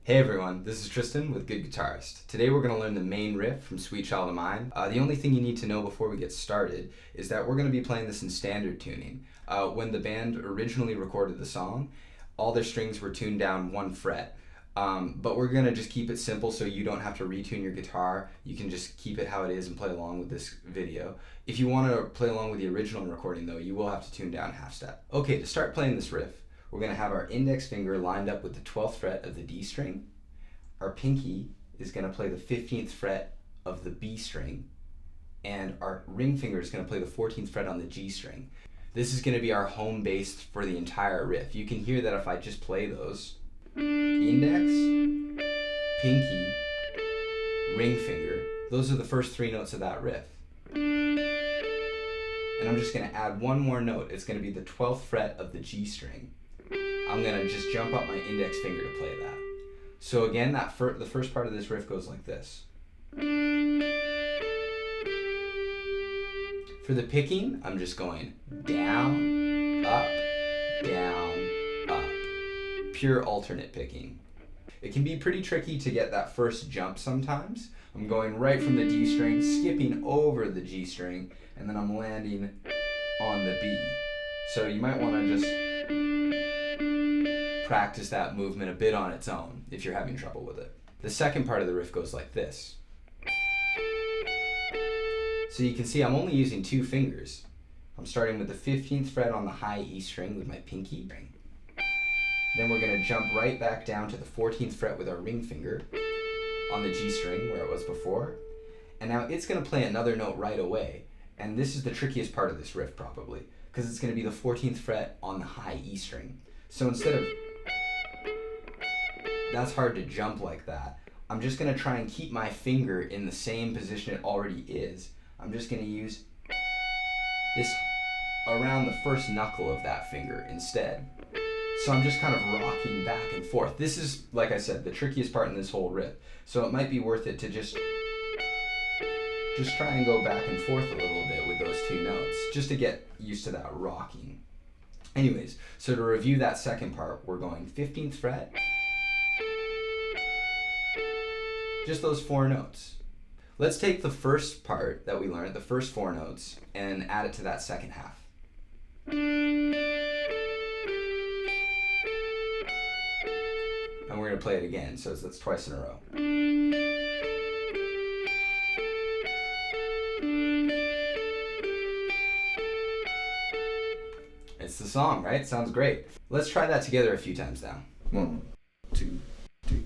Hey everyone, this is Tristan with Good Guitarist. Today we're going to learn the main riff from Sweet Child of Mine. The only thing you need to know before we get started is that we're going to be playing this in standard tuning. When the band originally recorded the song, all their strings were tuned down 1 fret. But we're going to just keep it simple so you don't have to retune your guitar. You can just keep it how it is and play along with this video. If you want to play along with the original recording though, you will have to tune down half step. Okay, to start playing this riff, we're going to have our index finger lined up with the 12th fret of the D string. Our pinky is going to play the 15th fret of the B string, and our ring finger is going to play the 14th fret on the G string. This is going to be our home base for the entire riff. You can hear that if I just play those. Index, pinky, ring finger. Those are the first 3 notes of that riff. And I'm just going to add one more note. It's going to be the 12th fret of the G string. I'm going to just jump up my index finger to play that. So again, the first part of this riff goes like this. For the picking, I'm just going down, up, pure alternate picking. It can be pretty tricky to get that first jump sometimes. I'm going right from the D string, skipping over the G string, and then I'm landing on the B. So you might want to just practice that movement a bit on its own if you're having trouble with it. The second part of the riff goes like this. So you can see I'm only using 2 fingers. I'm starting with the 15th fret on the high E string with my pinky ring. Then we're going to jump right back down to the 14th fret with our ring finger on the G string where it was before. And now it's going to play another note right away. And this is the trickiest part of this riff probably, because it's going to be the 14th fret on the high E string. So instead of, that's hard to jump like that. I'm just going to try and keep my finger in the same position it already is. I'm just going to use this around the first knuckle of that finger instead. So I'm just kind of rocking back and forth. This is, like I said, the trickiest part in this whole riff. So it might be worth it to just try and go back and forth a little bit with those 2 notes, just to get used to that rocking. Anyways, so to review that second part, we're going 15th fret, just those 4 notes. Let's take the first part that we learned, the first 4 notes, and add it to that second half. And we're going to play it again, so that's twice in a row. It's the song, right? Sounds great. Let's try that together a few times now. 1, 2, 3.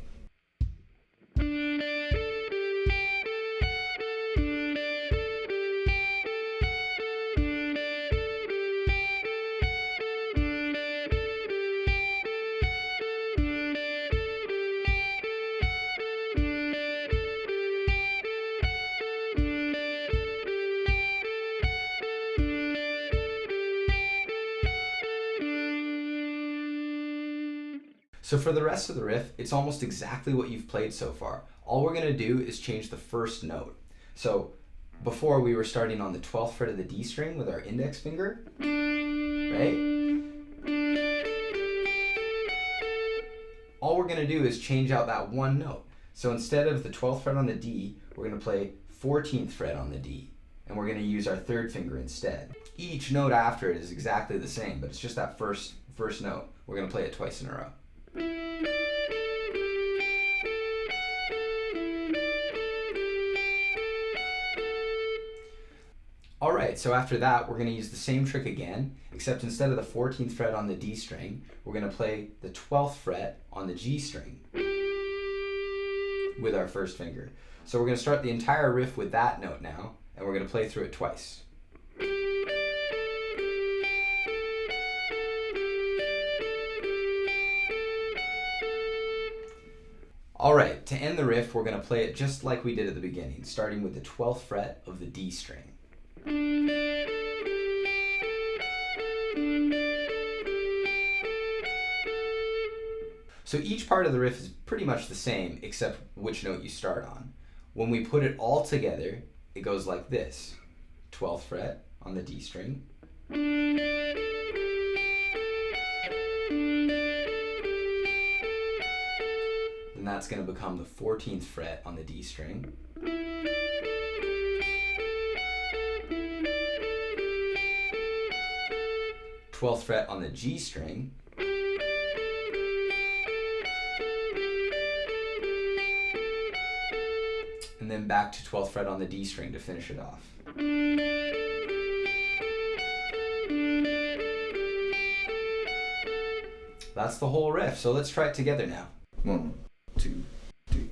So for the rest of the riff, it's almost exactly what you've played so far. All we're going to do is change the first note. So before we were starting on the 12th fret of the D string with our index finger, right? All we're going to do is change out that 1 note. So instead of the 12th fret on the D, we're going to play 14th fret on the D. And we're going to use our 3rd finger instead. Each note after it is exactly the same, but it's just that first note. We're going to play it twice in a row. Alright, so after that we're going to use the same trick again, except instead of the 14th fret on the D string, we're going to play the 12th fret on the G string with our 1st finger. So we're going to start the entire riff with that note now, and we're going to play through it twice. Alright, to end the riff, we're going to play it just like we did at the beginning, starting with the 12th fret of the D string. So each part of the riff is pretty much the same, except which note you start on. When we put it all together, it goes like this. 12th fret on the D string. that's going to become the 14th fret on the D string. 12th fret on the G string. And then back to 12th fret on the D string to finish it off. That's the whole riff, so let's try it together now. 1, 2, 3.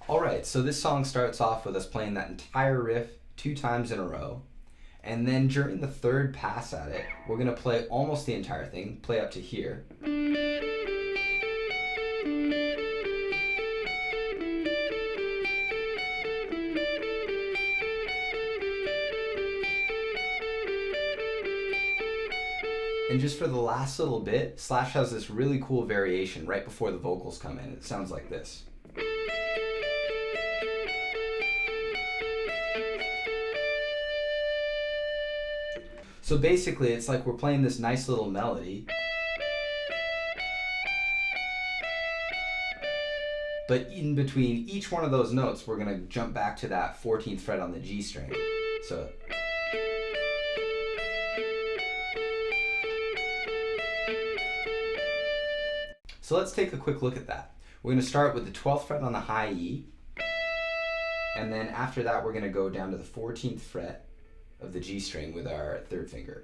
Alright, so this song starts off with us playing that entire riff 2 times in a row. And then during the third pass at it, we're going to play almost the entire thing, play up to here. And just for the last little bit, Slash has this really cool variation right before the vocals come in. It sounds like this. So basically, it's like we're playing this nice little melody, but in between each one of those notes, we're going to jump back to that 14th fret on the G string. So let's take a quick look at that. We're going to start with the 12th fret on the high E, and then after that we're going to go down to the 14th fret of the G string with our third finger.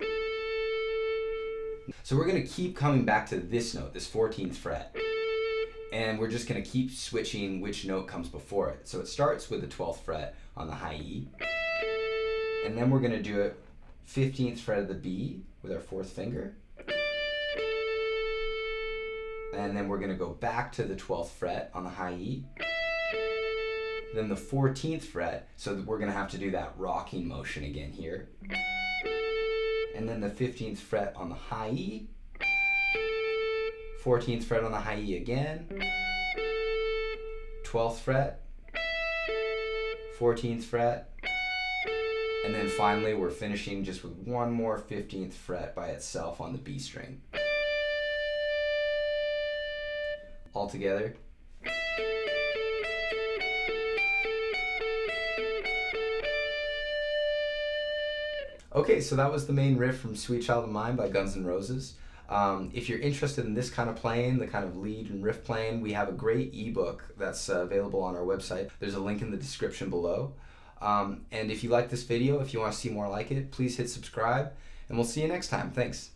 So we're going to keep coming back to this note, this 14th fret, and we're just going to keep switching which note comes before it. So it starts with the 12th fret on the high E, and then we're going to do it 15th fret of the B with our 4th finger, and then we're going to go back to the 12th fret on the high E, then the 14th fret, so that we're going to have to do that rocking motion again here, and then the 15th fret on the high E, 14th fret on the high E again, 12th fret, 14th fret, and then finally we're finishing just with one more 15th fret by itself on the B string. All together. Okay, so that was the main riff from Sweet Child of Mine by Guns N' Roses. If you're interested in this kind of playing, the kind of lead and riff playing, we have a great ebook that's available on our website. There's a link in the description below. And if you like this video, if you want to see more like it, please hit subscribe, and we'll see you next time. Thanks.